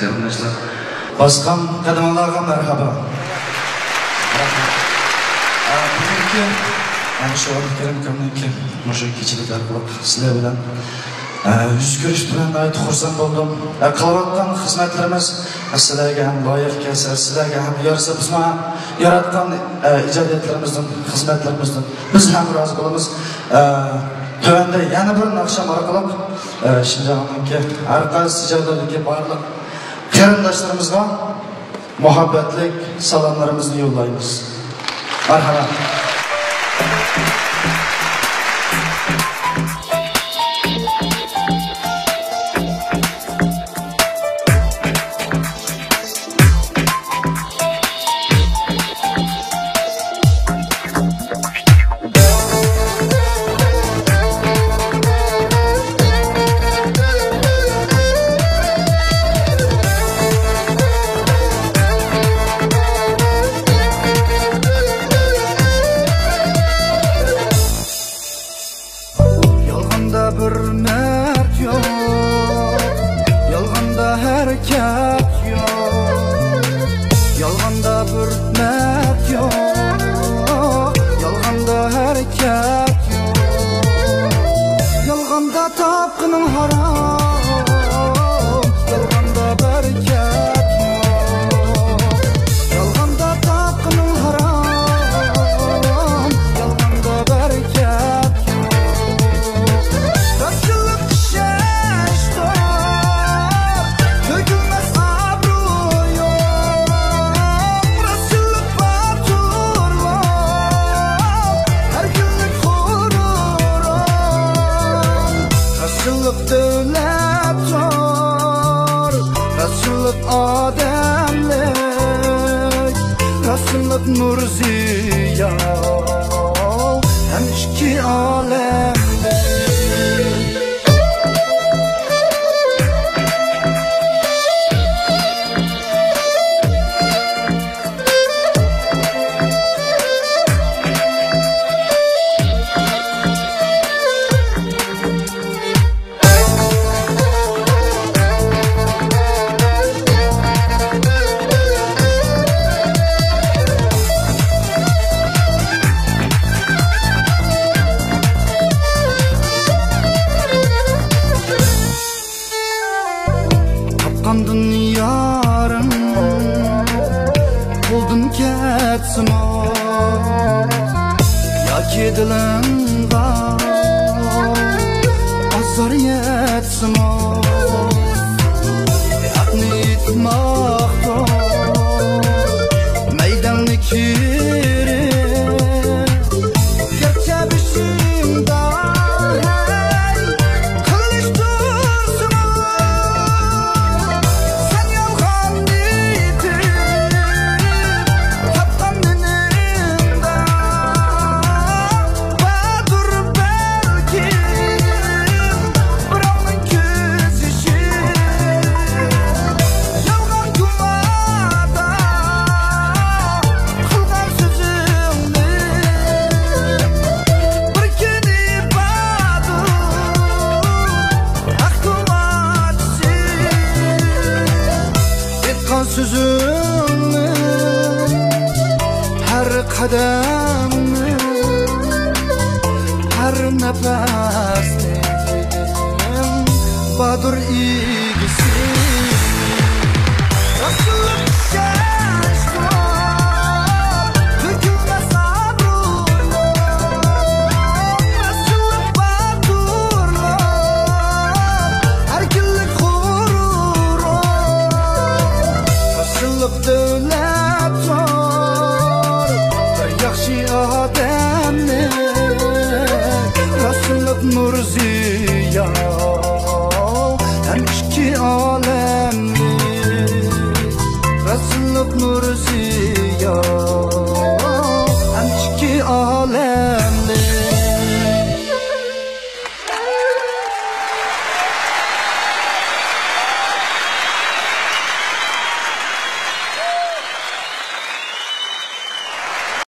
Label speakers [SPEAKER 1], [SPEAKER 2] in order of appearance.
[SPEAKER 1] qarindoshlar.
[SPEAKER 2] Basqan qadamlarga merhaba. Bugungi ana shu Abdukarim akamniki o'sha kechilik orqali sizlar bilan yüz ko'rish bilan ayt xursand bo'ldim. Qilayotgan xizmatlarimiz sizlarga ham loyiq kelsa, sizlarga ham yarasa biz ham yaratgan ijodiyatlarimizdan, xizmatlarimizdan biz ham rozi bo'lamiz. Tövende yana bir naqsha orqali Şinjan'daki har qaysi joylardagi barliq qarindoshlarımızga muhabbatlik salomlarimizni yo'llaymiz. Marhamat.
[SPEAKER 3] Nur ziya